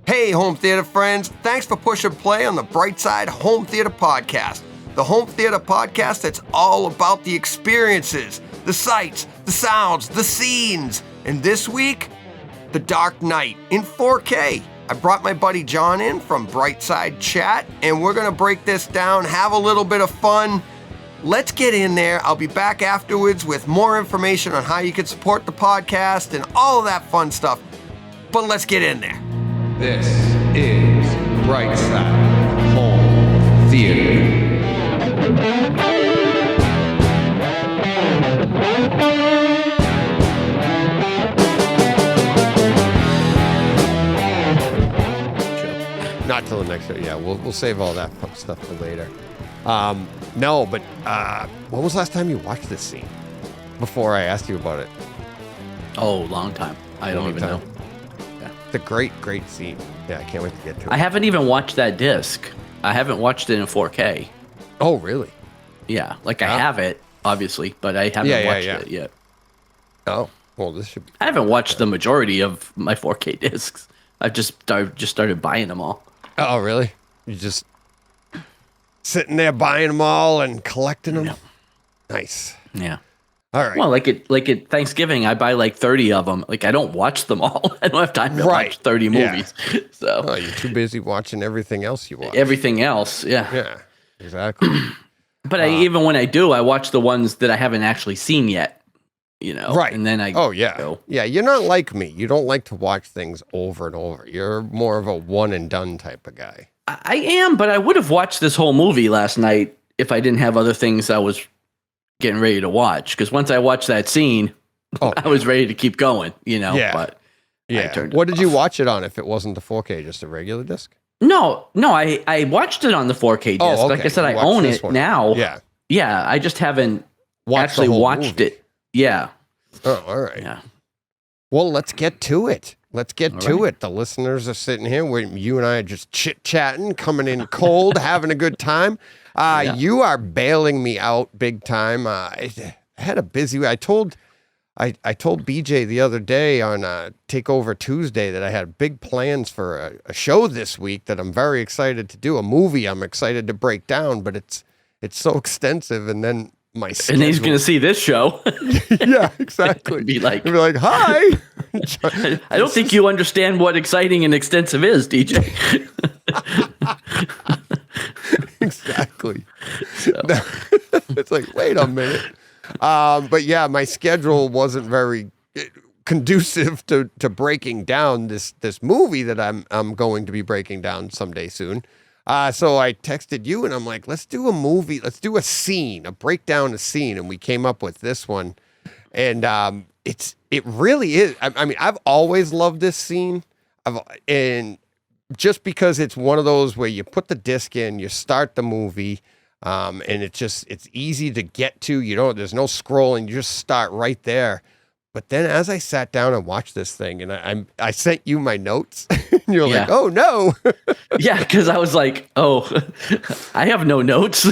Hey, home theater friends, thanks for pushing play on the Brightside Home Theater Podcast. The home theater podcast that's all about the experiences, the sights, the sounds, the scenes. And this week, The Dark Knight in 4K. I brought my buddy John in from Brightside Chat, and we're going to break this down, have a little bit of fun. Let's get in there. I'll be back afterwards with more information on how you can support the podcast and all of that fun stuff. But let's get in there. This is Brightside Home Theater. Not till the next show. Yeah, we'll save all that stuff for later. No, but when was the last time you watched this scene? Before I asked you about it. Oh, long time. I don't even know. Yeah. It's a great scene. Yeah, I can't wait to get to it. I haven't even watched that disc. I haven't watched it in 4K. Oh, really? Yeah, like I have it, obviously, but I haven't watched it yet. Oh, well, this should be... I haven't watched the majority of my 4K discs. I've just started buying them all. Oh, really? You just sitting there buying them all and collecting them? Yeah. Nice. Yeah. All right. Well, like at Thanksgiving, I buy like 30 of them. Like I don't watch them all. I don't have time to watch 30 movies. Yeah. So oh, you're too busy watching everything else you watch. Everything else, yeah. Yeah, exactly. But even when I do, I watch the ones that I haven't actually seen yet. You know, right? And then I go. Yeah. You're not like me. You don't like to watch things over and over. You're more of a one and done type of guy. I am, but I would have watched this whole movie last night if I didn't have other things I was getting ready to watch. Because once I watched that scene, I was ready to keep going. You know, but yeah. What did you watch it on? If it wasn't the 4K, just a regular disc? No, I watched it on the 4K disc. Oh, okay. Like I said, I own it now. Yeah. I just haven't actually watched it. Yeah. Oh, all right. Yeah. Well, let's get to it. Let's get to it. The listeners are sitting here where you and I are just chit-chatting, coming in cold, having a good time. You are bailing me out big time. I had a busy week. I told BJ the other day on Takeover Tuesday that I had big plans for a show this week that I'm very excited to do, a movie I'm excited to break down, but it's so extensive, and then my schedule. And he's going to see this show. Yeah, exactly. Be like, hi. I don't think you understand what exciting and extensive is, DJ. Exactly. So. It's like, wait a minute. But yeah, my schedule wasn't very conducive to breaking down this movie that I'm going to be breaking down someday soon. So I texted you and I'm like, let's do a movie. Let's do a scene, breakdown a scene. And we came up with this one. And it really is. I mean, I've always loved this scene. And just because it's one of those where you put the disc in, you start the movie, and it's easy to get to. There's no scrolling. You just start right there. But then as I sat down and watched this thing, and I sent you my notes, and you're like, oh, no. Yeah, because I was like, oh, I have no notes.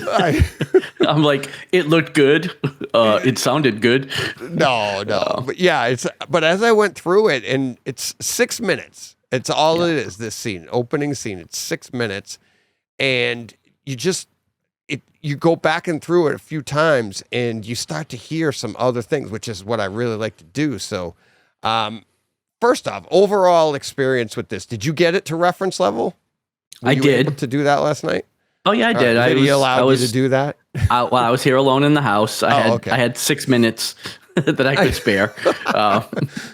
I'm like, it looked good. It sounded good. No. But yeah, but as I went through it, and it's 6 minutes. It's all it is, this scene, opening scene. It's 6 minutes. And you go back and through it a few times and you start to hear some other things, which is what I really like to do. So, first off, overall experience with this. Did you get it to reference level? I did. Able to do that last night? Oh yeah, I did. Did he allow you to do that? I was here alone in the house. I had 6 minutes that I could spare.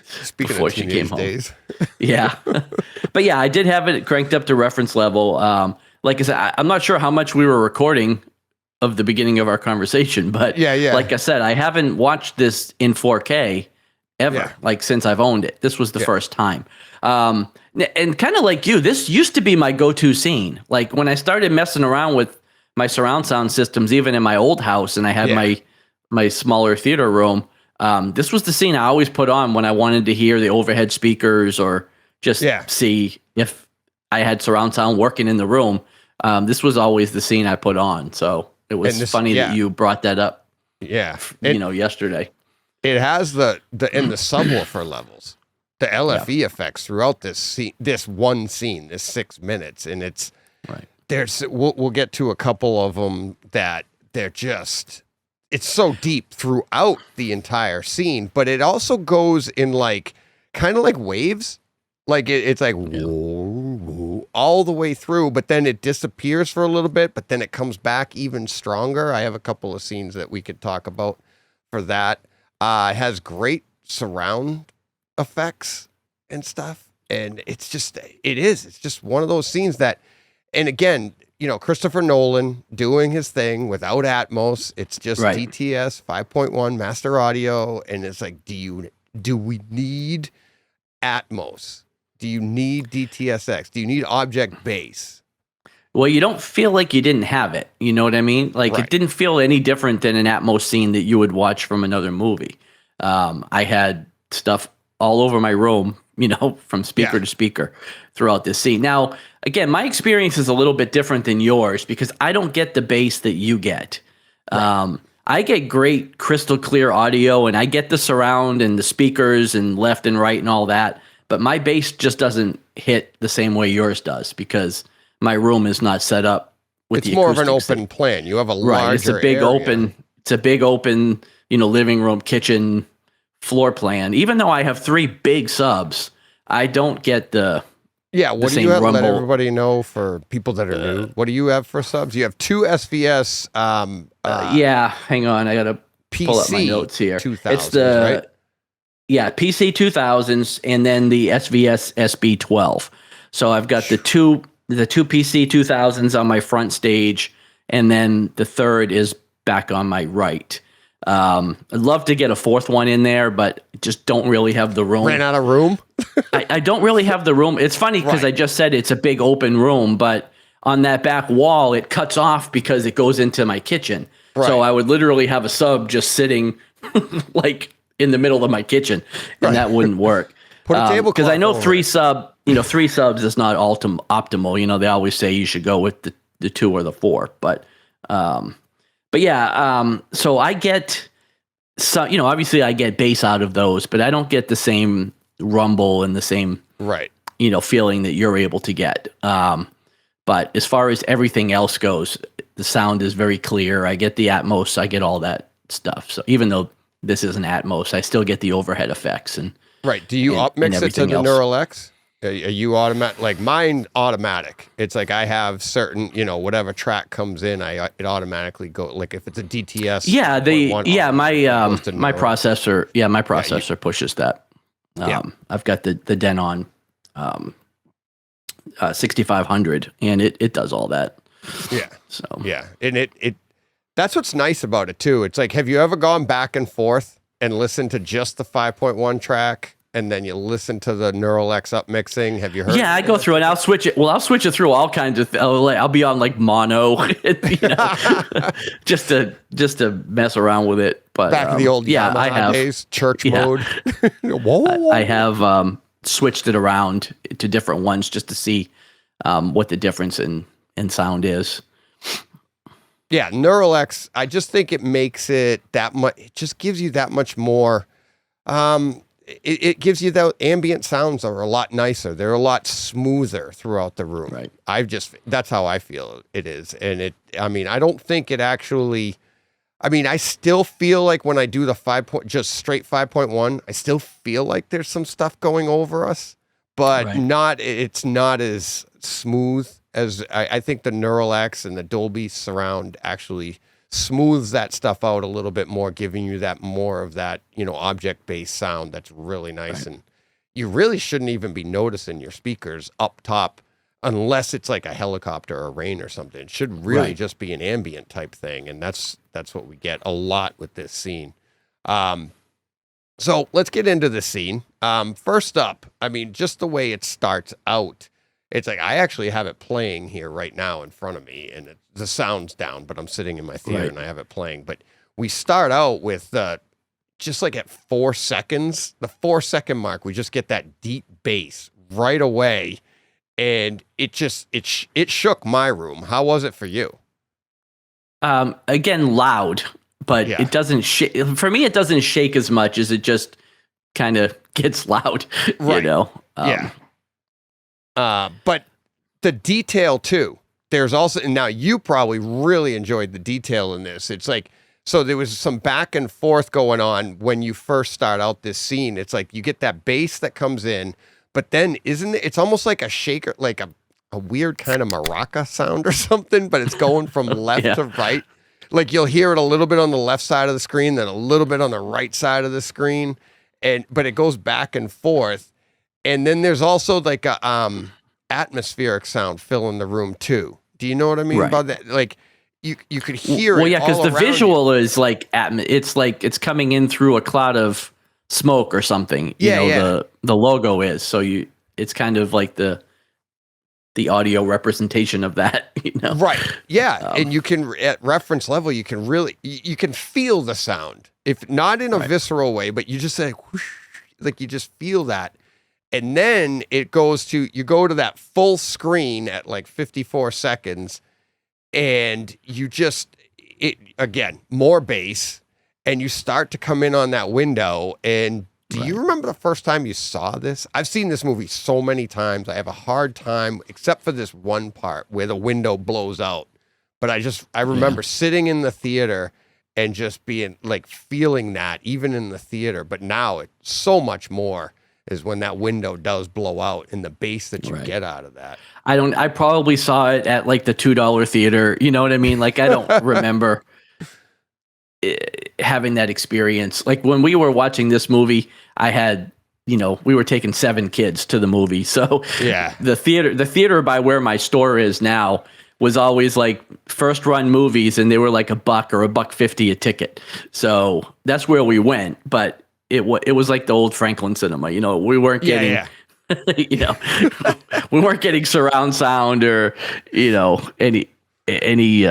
Speaking before of she came home. Days. Yeah, but yeah, I did have it cranked up to reference level. Like I said, I'm not sure how much we were recording of the beginning of our conversation, but like I said, I haven't watched this in 4K ever, like since I've owned it. This was the first time. And kind of like you, this used to be my go-to scene. Like when I started messing around with my surround sound systems, even in my old house, and I had my smaller theater room, this was the scene I always put on when I wanted to hear the overhead speakers or just see if I had surround sound working in the room. This was always the scene I put on. So it was funny that you brought that up. Yeah. Yesterday. It has the subwoofer levels. the LFE effects throughout this scene, this 6 minutes, and it's right. We'll get to a couple of them that they're just, it's so deep throughout the entire scene, but it also goes in like kind of like waves. Like it's like whoa, all the way through, but then it disappears for a little bit, but then it comes back even stronger. I have a couple of scenes that we could talk about for that. It has great surround effects and stuff, and it's just one of those scenes that, and again, Christopher Nolan doing his thing without Atmos. It's just right. DTS 5.1 master audio, and it's like, do we need Atmos? Do you need DTSX? Do you need object base? Well, you don't feel like you didn't have it. You know what I mean? Like right. It didn't feel any different than an Atmos scene that you would watch from another movie. I had stuff all over my room, from speaker to speaker throughout this scene. Now, again, my experience is a little bit different than yours because I don't get the bass that you get. Right. I get great crystal clear audio, and I get the surround and the speakers and left and right and all that. But my bass just doesn't hit the same way yours does because my room is not set up with the more of an acoustics open plan. You have a larger It's a big area. open. It's a big open, living room, kitchen, floor plan. Even though I have 3 big subs, I don't get the what do you have? Let everybody know for people that are new. What do you have for subs? You have 2 SVS. Hang on, I gotta pull up my notes here. 2000s, it's the right? PC 2000s and then the SVS SB12. So I've got the two PC 2000s on my front stage, and then the third is back on my right. I'd love to get a 4th one in there, but just don't really have the room. Ran out of room? I don't really have the room. It's funny because I just said it's a big open room, but on that back wall, it cuts off because it goes into my kitchen. Right. So I would literally have a sub just sitting like in the middle of my kitchen, and that wouldn't work. Put a tablecloth because I know over 3 subs is not optimal. They always say you should go with the 2 or the 4, but yeah. So I get some, obviously I get bass out of those, but I don't get the same rumble and the same feeling that you're able to get. But as far as everything else goes, the sound is very clear. I get the Atmos, I get all that stuff. So even though this isn't Atmos, I still get the overhead effects and right. Do you mix it to the Neural X? Are you automatic? Like mine, automatic. It's like I have certain, whatever track comes in, it automatically go. Like if it's a DTS. My processor pushes that. I've got the Denon 6500, and it does all that. Yeah. So and it that's what's nice about it too. It's like, have you ever gone back and forth and listened to just the 5.1 track, and then you listen to the Neural X up mixing? Have you heard? Yeah, I go through and I'll switch it. Well, I'll switch it through all kinds of. I'll be on like mono, just to mess around with it. But back in the old Yamaha days, church mode. Whoa. I have switched it around to different ones just to see what the difference in sound is. Yeah, Neural X, I just think it makes it that much, it just gives you that much more, it gives you the ambient sounds are a lot nicer. They're a lot smoother throughout the room. Right. That's how I feel it is. And I don't think it actually, I still feel like when I do the just straight 5.1, I still feel like there's some stuff going over us, but it's not as smooth as I think the Neural X and the Dolby Surround actually smooths that stuff out a little bit more, giving you that more of that, object-based sound that's really nice. Right. And you really shouldn't even be noticing your speakers up top unless it's like a helicopter or rain or something. It should really just be an ambient type thing. And that's what we get a lot with this scene. So let's get into the scene. First up, just the way it starts out, it's like I actually have it playing here right now in front of me, and the sound's down, but I'm sitting in my theater and I have it playing. But we start out with just like at 4 seconds, the 4-second mark, we just get that deep bass right away, and it shook my room. How was it for you? Again, loud, but it doesn't shake. For me, it doesn't shake as much as it just kind of gets loud, right. you know? But the detail too, there's also, and now you probably really enjoyed the detail in this. It's like, so there was some back and forth going on when you first start out this scene. It's like you get that bass that comes in, but then it's almost like a shaker, like a weird kind of maraca sound or something, but it's going from left to right. Like you'll hear it a little bit on the left side of the screen, then a little bit on the right side of the screen. But it goes back and forth. And then there's also like a atmospheric sound filling the room too. Do you know what I mean about that? Like you could hear it. Well, yeah, because the visual is like it's like it's coming in through a cloud of smoke or something. You know, the logo is. So it's kind of like the audio representation of that, you know? Right. Yeah. And you can, at reference level, you can really, you can feel the sound. If not in a visceral way, but you just say, whoosh, like you just feel that. And then you go to that full screen at like 54 seconds and again, more bass, and you start to come in on that window. And do you remember the first time you saw this? I've seen this movie so many times. I have a hard time, except for this one part where the window blows out. But I remember sitting in the theater and just being like feeling that even in the theater. But now it's so much more is when that window does blow out and the bass that you get out of that. I probably saw it at like the $2 theater. You know what I mean? Like I don't remember having that experience. Like when we were watching this movie, I had, we were taking 7 kids to the movie. So the theater by where my store is now was always like first run movies, and they were like $1 or $1.50 a ticket. So that's where we went. But it was like the old Franklin cinema. We weren't getting, we weren't getting surround sound or, any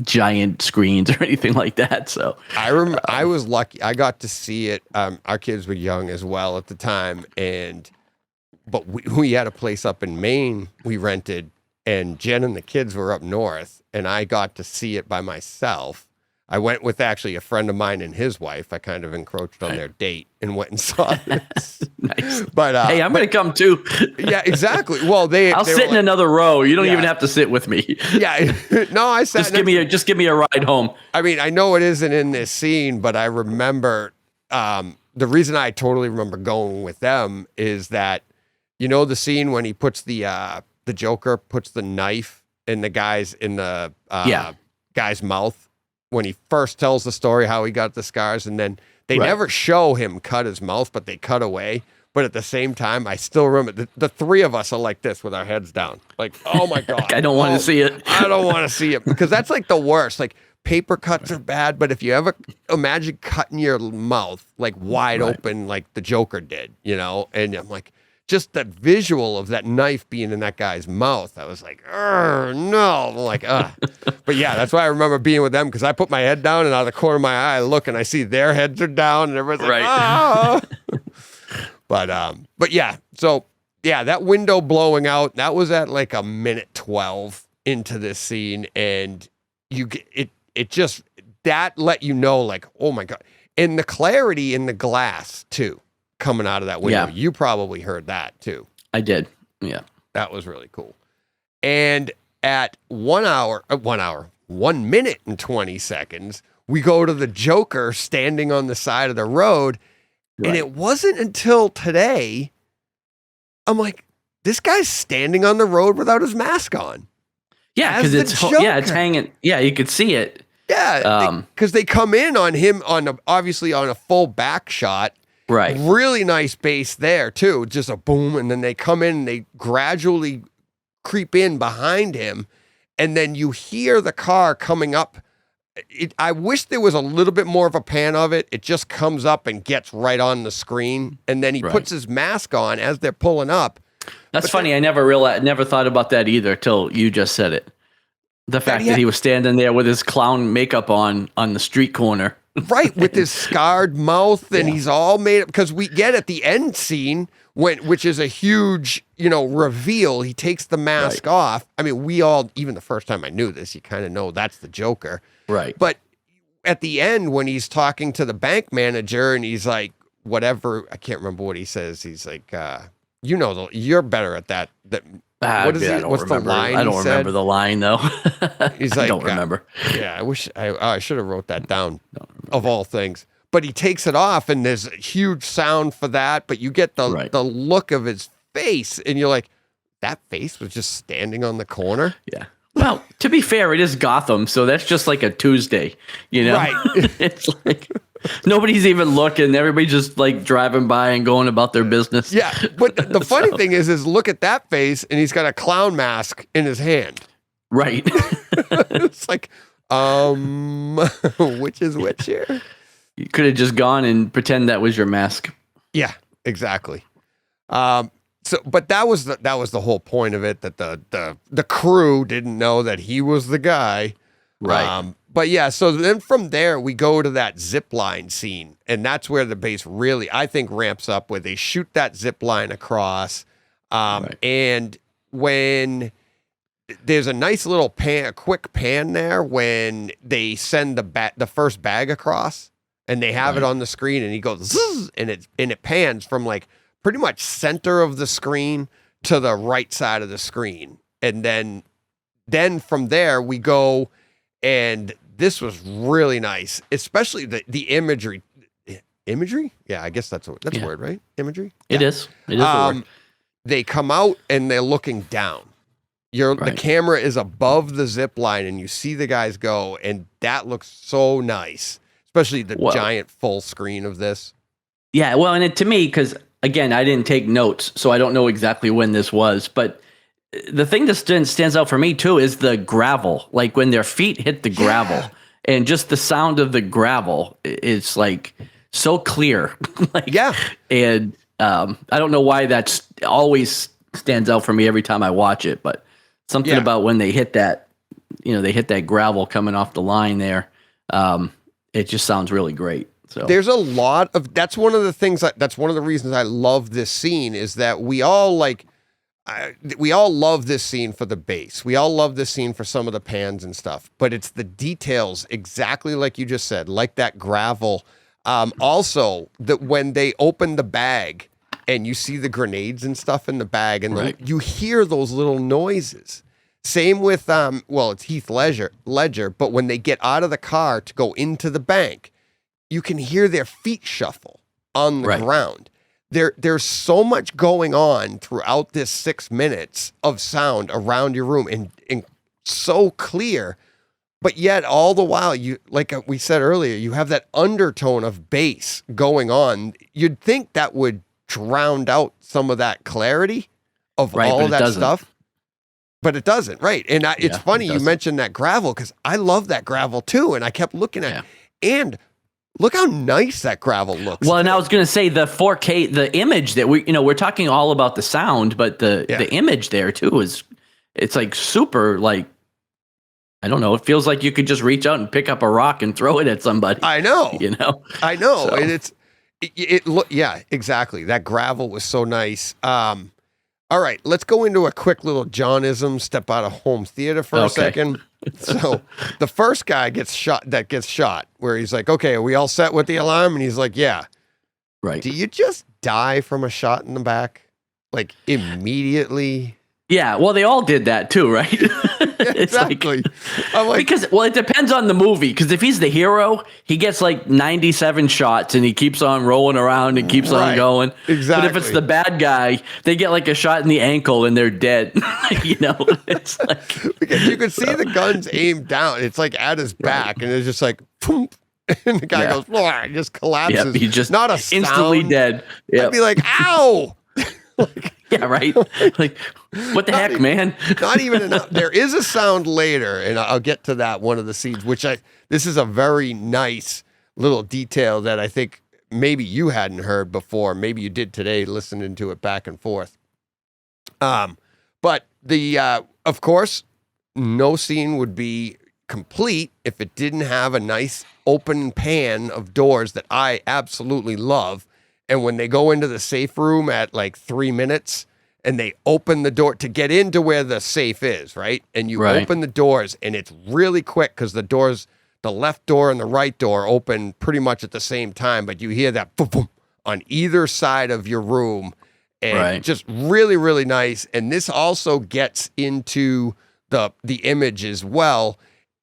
giant screens or anything like that. So I was lucky. I got to see it. Our kids were young as well at the time, but we had a place up in Maine we rented, and Jen and the kids were up north, and I got to see it by myself. I went with actually a friend of mine and his wife. I kind of encroached on their date and went and saw this. Nice. But hey, I'm going to come too. Yeah, exactly. Well, I'll sit in another row. You don't even have to sit with me. Yeah. No, I sat. Just give me a ride home. I mean, I know it isn't in this scene, but I remember the reason I totally remember going with them is that the scene when he puts the Joker puts the knife in the guy's guy's mouth. When he first tells the story how he got the scars, and then they never show him cut his mouth, but they cut away. But at the same time, I still remember the 3 of us are like this with our heads down. Like, oh my God. I don't want to see it. I don't want to see it because that's like the worst. Like paper cuts are bad, but if you ever imagine cutting your mouth like wide open, like the Joker did, and I'm like, just that visual of that knife being in that guy's mouth, I was like, no, like, But yeah, that's why I remember being with them, because I put my head down and out of the corner of my eye, I look and I see their heads are down and everybody's like, ah. But yeah, so yeah, that window blowing out, that was at like a minute 12 into this scene, and you get it just that let you know, like, oh my God, and the clarity in the glass too. Coming out of that window. Yeah. You probably heard that too. I did. Yeah. That was really cool. And at 1 minute and 20 seconds, we go to the Joker standing on the side of the road. Right. And it wasn't until today, I'm like, this guy's standing on the road without his mask on. Yeah, because it's hanging. Yeah, you could see it. Yeah, because they come in on him obviously on a full back shot. Right. Really nice bass there too. Just a boom. And then they come in and they gradually creep in behind him. And then you hear the car coming up. I wish there was a little bit more of a pan of it. It just comes up and gets right on the screen. And then he puts his mask on as they're pulling up. That's funny. I never thought about that either till you just said it. The fact that he was standing there with his clown makeup on the street corner. Right, with his scarred mouth, and he's all made up, because we get at the end scene which is a huge, reveal. He takes the mask off. I mean, we all, even the first time I knew this, you kind of know that's the Joker. Right. But at the end, when he's talking to the bank manager and he's like, whatever. I can't remember what he says. He's like, you're better at that. What is it? What's the line? I don't remember the line though. He's like, I don't remember. Yeah, I wish I should have wrote that down of all things. But he takes it off, and there's a huge sound for that. But you get the look of his face, and you're like, that face was just standing on the corner. Yeah. Well, to be fair, it is Gotham, so that's just like a Tuesday, Right. It's like nobody's even looking. Everybody's just like driving by and going about their business. Yeah. But the funny thing is look at that face, and he's got a clown mask in his hand. Right. It's like, which is which here? You could have just gone and pretend that was your mask. Yeah, exactly. But that was the whole point of it, that the crew didn't know that he was the guy. Right. But yeah, so then from there we go to that zip line scene, and that's where the base really, I think, ramps up, where they shoot that zip line across. And when there's a nice little a quick pan there when they send the first bag across, and they have it on the screen, and he goes zzz, and it pans from like pretty much center of the screen to the right side of the screen. And then from there we go, and this was really nice, especially the imagery. Imagery? Yeah, I guess that's a word, right? Imagery? It is. It is a word. They come out and they're looking down. The camera is above the zip line, and you see the guys go, and that looks so nice, especially the giant full screen of this. Yeah, well, and to me, because again, I didn't take notes, so I don't know exactly when this was, but the thing that stands out for me too is the gravel. Like when their feet hit the gravel, and just the sound of the gravel is like so clear. And I don't know why that's always stands out for me every time I watch it, but something about when they hit that, they hit that gravel coming off the line there. It just sounds really great. So there's a lot of, that's one of the reasons I love this scene, is that we all love this scene for the bass. We all love this scene for some of the pans and stuff, but it's the details, exactly like you just said, like that gravel. Also, that when they open the bag and you see the grenades and stuff in the bag, and you hear those little noises. Same with, it's Heath Ledger, but when they get out of the car to go into the bank, you can hear their feet shuffle on the ground. There's so much going on throughout this 6 minutes of sound around your room, and so clear, but yet all the while, you, like we said earlier, you have that undertone of bass going on. You'd think that would drown out some of that clarity of all of that stuff, but it doesn't. Right. And it's funny you mentioned that gravel, because I love that gravel too. And I kept looking at it, and look how nice that gravel looks. Well, and I was going to say the 4K, the image that we're talking all about the sound, but the image there too it's like super, like, I don't know. It feels like you could just reach out and pick up a rock and throw it at somebody. I know. I know. So. And exactly. That gravel was so nice. All right, let's go into a quick little Johnism, step out of home theater for a second. So the first guy gets shot, where he's like, okay, are we all set with the alarm? And he's like, yeah. Right. Do you just die from a shot in the back? Like immediately? Yeah, well, they all did that too, right? Exactly. Because it depends on the movie. Because if he's the hero, he gets like 97 shots and he keeps on rolling around and keeps on going. Exactly. But if it's the bad guy, they get like a shot in the ankle and they're dead. It's like, because you can see the guns aimed down. It's like at his back, and it's just like, boom, and the guy goes, and just collapses. Yep, he just not a sound. Instantly dead. Yep. I'd be like, ow. Yeah, right. Like, what the heck, man? Not even enough. There is a sound later, and I'll get to that, one of the scenes, this is a very nice little detail that I think maybe you hadn't heard before. Maybe you did today, listening to it back and forth. But of course, no scene would be complete if it didn't have a nice open pan of doors that I absolutely love. And when they go into the safe room at like 3 minutes, and they open the door to get into where the safe is, right? And you open the doors, and it's really quick, because the doors, the left door and the right door, open pretty much at the same time, but you hear that boom, boom on either side of your room, and just really, really nice. And this also gets into the image as well.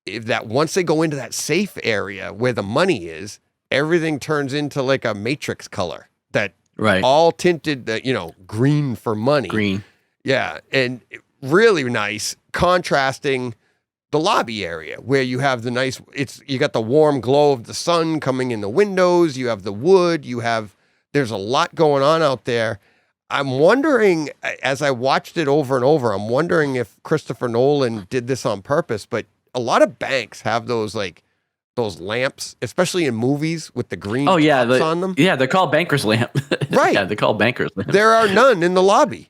If that once they go into that safe area where the money is, everything turns into like a matrix color that all tinted, green for money. Green. Yeah. And really nice, contrasting the lobby area where you have the nice, you got the warm glow of the sun coming in the windows. You have the wood, there's a lot going on out there. I'm wondering, as I watched it over and over, I'm wondering if Christopher Nolan did this on purpose, but a lot of banks have those lamps, especially in movies with the green tops on them. Yeah, they're called banker's lamp. Right. Yeah, they're called banker's lamp. There are none in the lobby.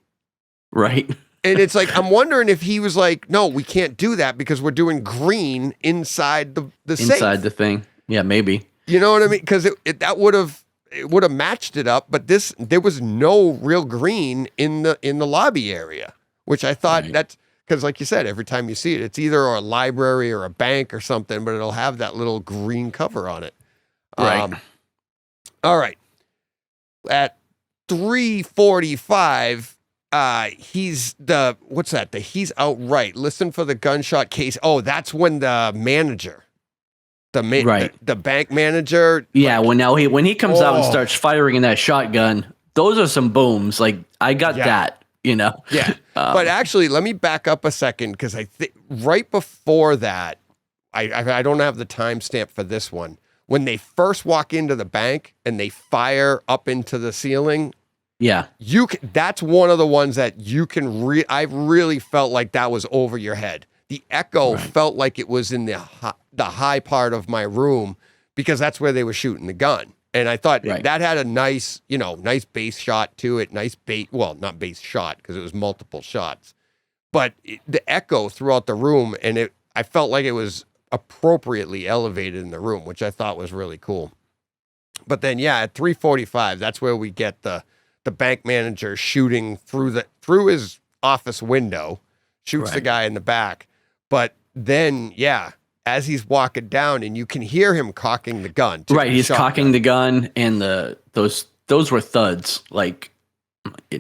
Right. And it's like, I'm wondering if he was like, no, we can't do that because we're doing green inside the safe. Inside the thing. Yeah, maybe. You know what I mean? Because it would have matched it up, but there was no real green in the lobby area, which I thought that's because, like you said, every time you see it, it's either a library or a bank or something, but it'll have that little green cover on it. Right. All right. At 3:45, he's he's outright. Listen for the gunshot case. Oh, that's when the manager. The bank manager. Yeah, when he comes out and starts firing in that shotgun, those are some booms. Like I got that, Yeah. But actually, let me back up a second because I think right before that, I don't have the timestamp for this one. When they first walk into the bank and they fire up into the ceiling. Yeah. That's one of the ones that you can I really felt like that was over your head. The echo felt like it was in the high part of my room because that's where they were shooting the gun. And I thought that had a nice, nice base shot to it. Not base shot because it was multiple shots. But the echo throughout the room, and I felt like it was appropriately elevated in the room, which I thought was really cool. But then, at 3:45, that's where we get the bank manager shooting through his office window, shoots the guy in the back. But then, as he's walking down, and you can hear him cocking the gun. Right, he's cocking the gun, and those were thuds, like,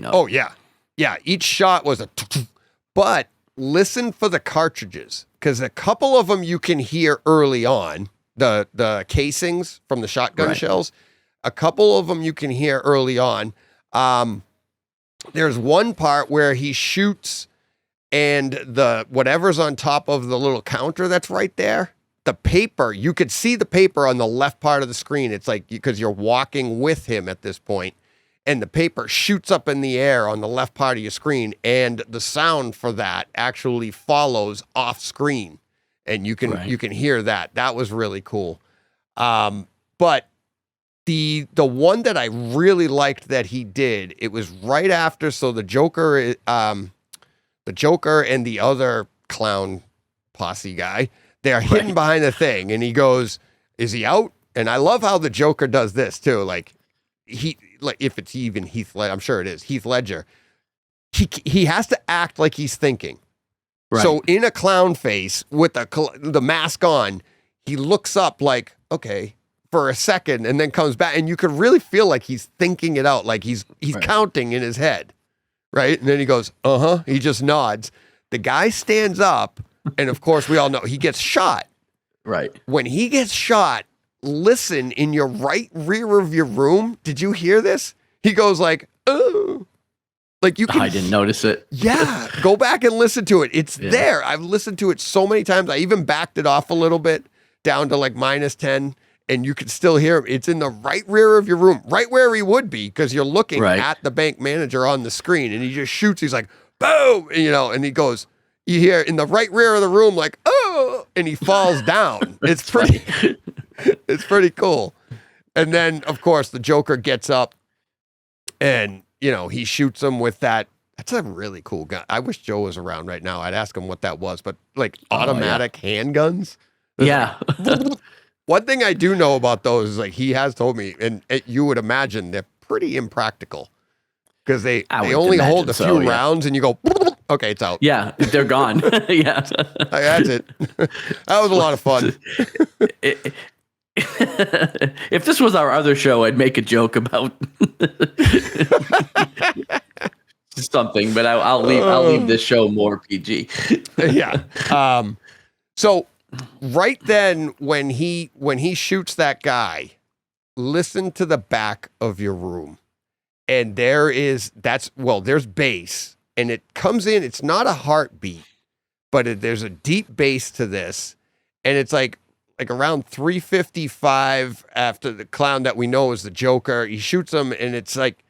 Oh, yeah. Yeah, each shot was a... But listen for the cartridges, because a couple of them you can hear early on, the casings from the shotgun shells. A couple of them you can hear early on. There's one part where he shoots and whatever's on top of the little counter that's right there, the paper, you could see the paper on the left part of the screen. It's like, because you're walking with him at this point, and the paper shoots up in the air on the left part of your screen, and the sound for that actually follows off screen, and you can hear that. That was really cool. But the one that I really liked that he did, it was right after, so the Joker and the other clown posse guy, they're hidden behind the thing, and he goes, "Is he out?" And I love how the Joker does this too. Like if it's even Heath Ledger, I'm sure it is Heath Ledger. He has to act like he's thinking. Right. So in a clown face with the mask on, he looks up like, okay, for a second, and then comes back, and you could really feel like he's thinking it out, like he's counting in his head. Right? And then he goes, he just nods. The guy stands up, and of course, we all know he gets shot. Right. When he gets shot, listen in your right rear of your room. Did you hear this? He goes like, "Oh." Like you can. I didn't notice it. Yeah. Go back and listen to it. It's there. I've listened to it so many times. I even backed it off a little bit down to like -10. And you can still hear him. It's in the right rear of your room, right where he would be, because you're looking at the bank manager on the screen, and he just shoots. He's like, boom, and he goes, you hear in the right rear of the room, like, oh, and he falls down. It's pretty cool. And then, of course, the Joker gets up, and, he shoots him with that. That's a really cool gun. I wish Joe was around right now. I'd ask him what that was, but like automatic handguns. Yeah. One thing I do know about those is like he has told me, and you would imagine they're pretty impractical because they only hold a few rounds, and you go, okay, it's out. Yeah, they're gone. Yeah, that's it. That was a lot of fun. If this was our other show, I'd make a joke about something, but I'll leave this show more PG. Yeah. So right then, when he shoots that guy, listen to the back of your room, and there's bass, and it comes in. It's not a heartbeat, but there's a deep bass to this, and it's like around 3:55 after the clown that we know is the Joker. He shoots him, and it's like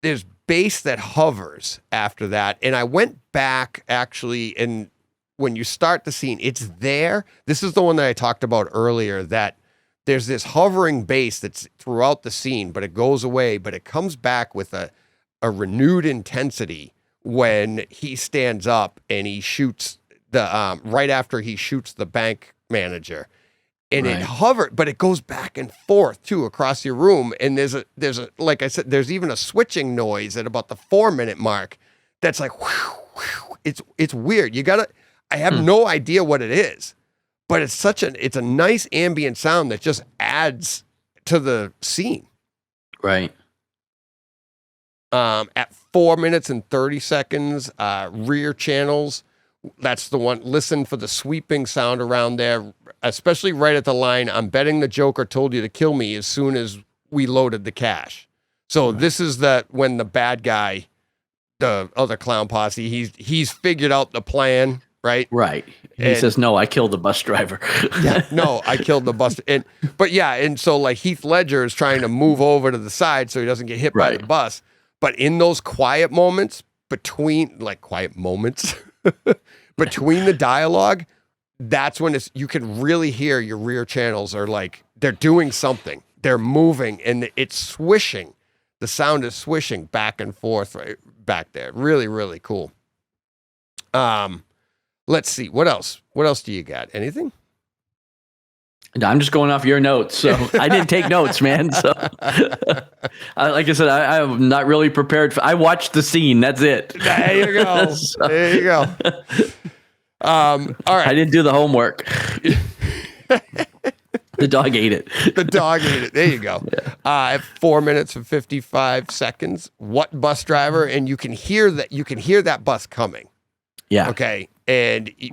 there's bass that hovers after that. And I went back actually, and when you start the scene, it's there. This is the one that I talked about earlier, that there's this hovering bass that's throughout the scene, but it goes away, but it comes back with a renewed intensity when he stands up and he shoots the right after he shoots the bank manager. And it hovered, but it goes back and forth too across your room. And there's a like I said, there's even a switching noise at about the 4-minute mark. That's like, whew, whew. It's weird. I have no idea what it is, but it's a nice ambient sound that just adds to the scene. Right. At 4 minutes and 30 seconds, rear channels. That's the one. Listen for the sweeping sound around there, especially right at the line, "I'm betting the Joker told you to kill me as soon as we loaded the cash." So this is when the bad guy, the other clown posse, he's figured out the plan, right? Right. He says, "No, I killed the bus driver." Yeah, no, I killed the bus. And so like Heath Ledger is trying to move over to the side so he doesn't get hit by the bus. But in those quiet moments between the dialogue, that's when you can really hear your rear channels are like, they're doing something. They're moving, and it's swishing. The sound is swishing back and forth right back there. Really, really cool. Let's see. What else? What else do you got? Anything? I'm just going off your notes. So I didn't take notes, man. So like I said, I'm not really prepared. I watched the scene. That's it. There you go. There you go. All right. I didn't do the homework. The dog ate it. The dog ate it. There you go. At 4 minutes and 55 seconds, what bus driver? And you can hear that bus coming. Yeah. Okay.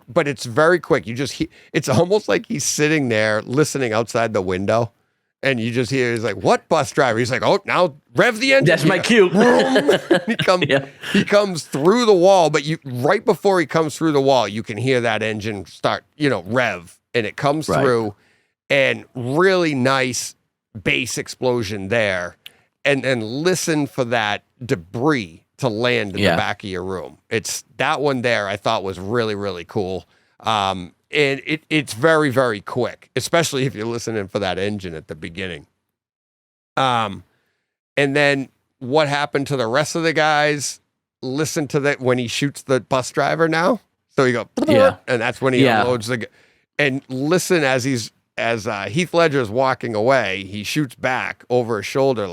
But it's very quick. It's almost like he's sitting there listening outside the window, and you just hear, he's like, "What bus driver?" He's like, "Oh, now rev the engine." That's my cue. He comes through the wall, but right before he comes through the wall, you can hear that engine start, rev, and it comes through, and really nice bass explosion there, and then listen for that debris to land in the back of your room. It's that one there I thought was really, really cool. And it's very, very quick, especially if you're listening for that engine at the beginning. And then what happened to the rest of the guys? Listen to that when he shoots the bus driver now. So you go, and that's when he unloads and listen as Heath Ledger is walking away, he shoots back over his shoulder,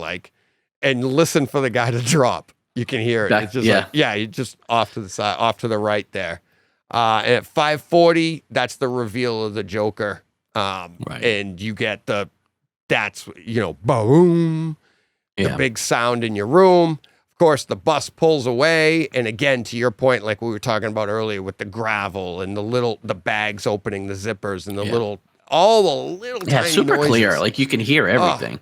and listen for the guy to drop. You can hear it. It's just you're just off to the side, off to the right there. And at 5:40, that's the reveal of the Joker. And you get boom, the big sound in your room. Of course, the bus pulls away. And again, to your point, like we were talking about earlier with the gravel and the bags opening the zippers and all the little tiny super noises. Clear. Like you can hear everything.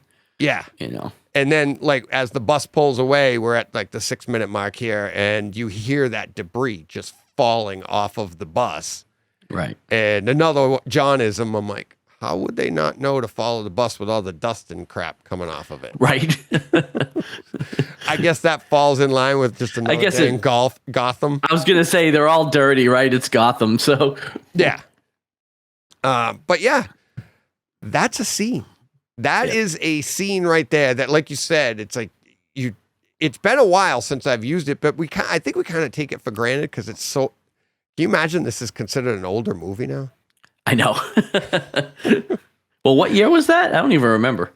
And then, as the bus pulls away, we're at the 6-minute mark here, and you hear that debris just falling off of the bus. Right. And another Johnism, I'm like, how would they not know to follow the bus with all the dust and crap coming off of it? Right. I guess that falls in line with just another day in Gotham. I was going to say they're all dirty, right? It's Gotham, so. Yeah. But yeah, that's a scene. That is a scene right there that, like you said, it's like it's been a while since I've used it, but I think we kind of take it for granted because it's so. Can you imagine this is considered an older movie now? I know. Well, what year was that? I don't even remember.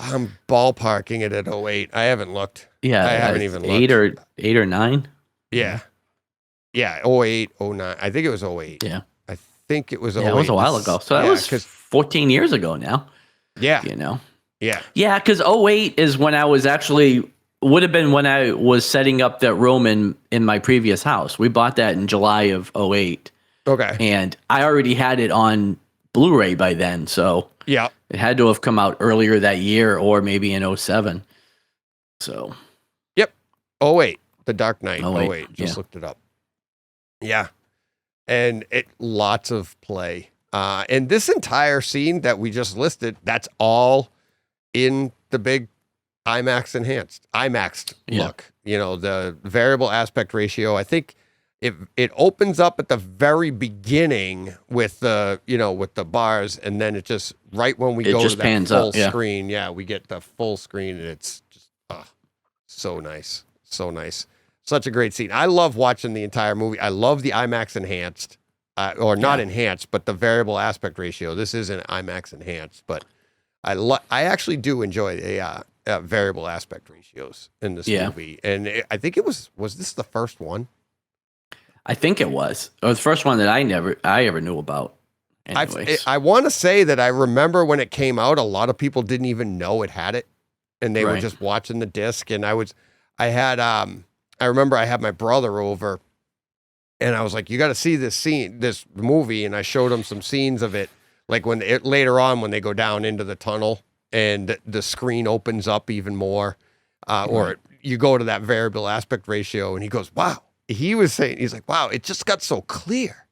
I'm ballparking it at 08. I haven't looked. Yeah. I haven't even looked. 8 or 9? Yeah. Yeah, 08, 09. I think it was 08. Yeah. I think it was 08. Yeah, it was a while ago. So that was 14 years ago now. Yeah. Yeah. Yeah, because 08 is when I was would have been when I was setting up that room in my previous house. We bought that in July of 08. Okay. And I already had it on Blu-ray by then, so yeah, it had to have come out earlier that year or maybe in 07. So. Yep. 08. The Dark Knight. 08. Just looked it up. Yeah. And lots of play. And this entire scene that we just listed, that's all in the big IMAXed look. The variable aspect ratio. I think it opens up at the very beginning with the bars, and then it just right when we go to that full screen, we get the full screen, and it's just so nice. So nice. Such a great scene. I love watching the entire movie. I love the IMAX enhanced. Or not enhanced, but the variable aspect ratio. This isn't IMAX enhanced, but I actually do enjoy the variable aspect ratios in this movie. And I think it was this the first one? I think it was. It was the first one that I ever knew about. I want to say that I remember when it came out, a lot of people didn't even know it had it, and they were just watching the disc. And I remember I had my brother over. And I was like, you got to see this movie. And I showed him some scenes of it. Like later on, when they go down into the tunnel and the screen opens up even more, or you go to that variable aspect ratio, and he goes, wow. He's like, wow, it just got so clear.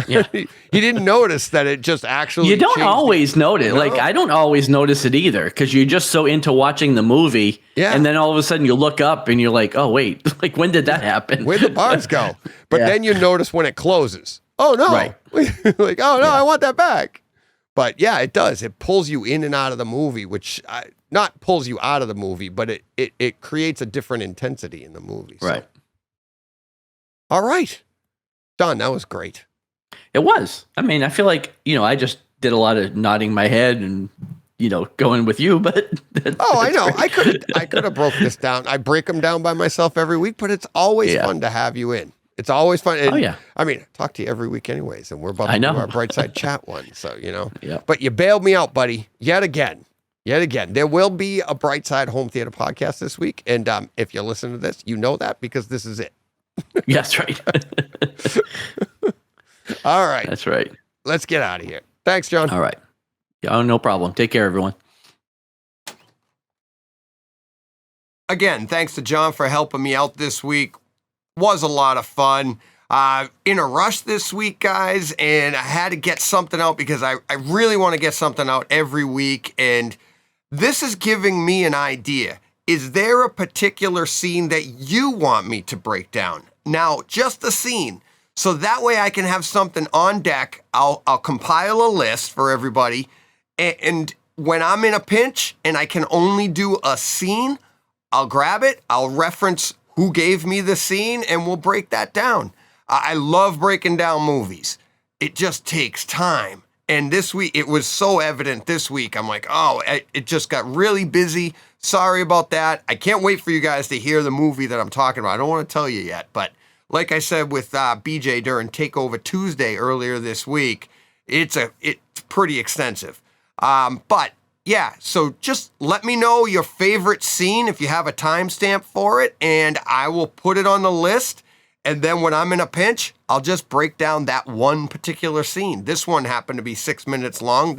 Yeah. He didn't notice that it just actually. You don't always notice. No. Like, I don't always notice it either, because you're just so into watching the movie. Yeah. And then all of a sudden you look up and you're like, oh, wait, like, when did that happen? Where'd the bars go? But then you notice when it closes. Oh, no. Right. Like, oh, no, I want that back. But yeah, it does. It pulls you in and out of the movie, which not pulls you out of the movie, but it creates a different intensity in the movie. So. Right. All right. Don, that was great. It was. I mean, I feel like, I just did a lot of nodding my head and, going with you, but. I know. Great. I could have broke this down. I break them down by myself every week, but it's always fun to have you in. It's always fun. And, I mean, I talk to you every week anyways, and we're about to do our Brightside Chat one. So, Yeah. But you bailed me out, buddy, yet again. There will be a Brightside Home Theater podcast this week. And if you listen to this, you know that because this is it. Yes, right. All right. That's right. Let's get out of here. Thanks, John. All right. Oh, no problem. Take care, everyone. Again, thanks to John for helping me out this week. Was a lot of fun. In a rush this week, guys, and I had to get something out because I really want to get something out every week, and this is giving me an idea. Is there a particular scene that you want me to break down? Now, just the scene. So that way I can have something on deck. I'll compile a list for everybody. And when I'm in a pinch and I can only do a scene, I'll grab it. I'll reference who gave me the scene and we'll break that down. I love breaking down movies. It just takes time. And this week, it was so evident this week. I'm like, it just got really busy. Sorry about that. I can't wait for you guys to hear the movie that I'm talking about. I don't want to tell you yet, but like I said with BJ during Takeover Tuesday earlier this week, it's pretty extensive. But yeah, so just let me know your favorite scene if you have a timestamp for it, and I will put it on the list. And then when I'm in a pinch, I'll just break down that one particular scene. This one happened to be 6 minutes long.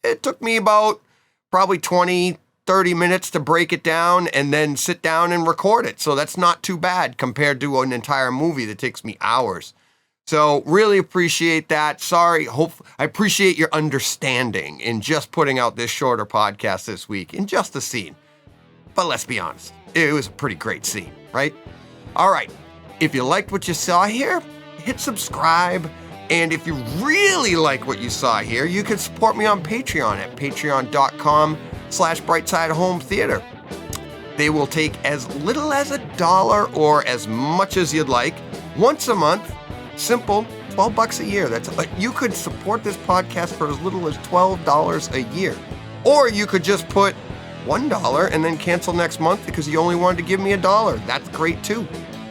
It took me about probably 20, 30 minutes to break it down and then sit down and record it. So that's not too bad compared to an entire movie that takes me hours. So really appreciate that. Sorry, I appreciate your understanding in just putting out this shorter podcast this week in just a scene. But let's be honest, it was a pretty great scene, right? All right. If you liked what you saw here, hit subscribe. And if you really like what you saw here, you can support me on Patreon at patreon.com/BrightsideHomeTheater. They will take as little as $1 or as much as you'd like once a month. Simple, $12 a year. You could support this podcast for as little as $12 a year. Or you could just put $1 and then cancel next month because you only wanted to give me $1. That's great too.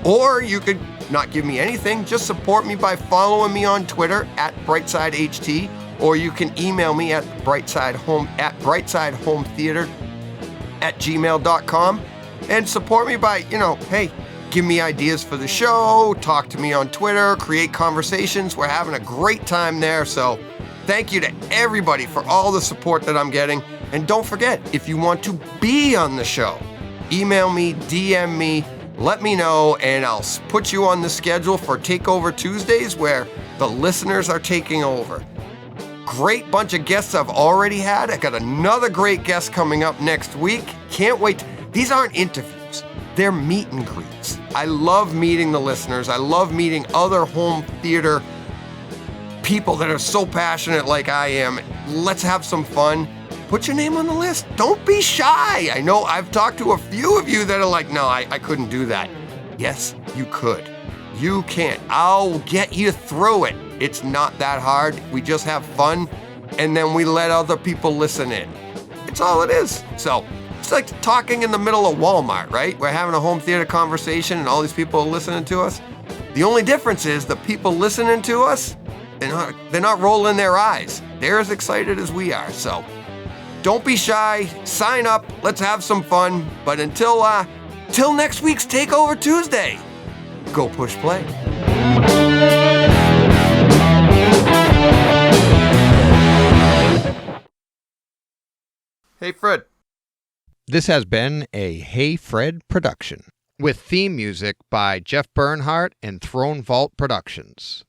Or you could not give me anything, just support me by following me on Twitter at BrightsideHT or you can email me at brightsidehometheater@gmail.com and support me by, hey, give me ideas for the show, talk to me on Twitter, create conversations. We're having a great time there. So thank you to everybody for all the support that I'm getting. And don't forget, if you want to be on the show, email me, DM me, let me know, and I'll put you on the schedule for Takeover Tuesdays where the listeners are taking over. Great bunch of guests I've already had. I got another great guest coming up next week. Can't wait. These aren't interviews. They're meet and greets. I love meeting the listeners. I love meeting other home theater people that are so passionate like I am. Let's have some fun. Put your name on the list. Don't be shy. I know I've talked to a few of you that are like, no, I couldn't do that. Yes, you could. You can. I'll get you through it. It's not that hard. We just have fun, and then we let other people listen in. It's all it is. So it's like talking in the middle of Walmart, right? We're having a home theater conversation, and all these people are listening to us. The only difference is the people listening to us, they're not rolling their eyes. They're as excited as we are. So don't be shy. Sign up. Let's have some fun. But until next week's Takeover Tuesday, go push play. Hey, Fred. This has been a Hey Fred production with theme music by Jeff Bernhardt and Throne Vault Productions.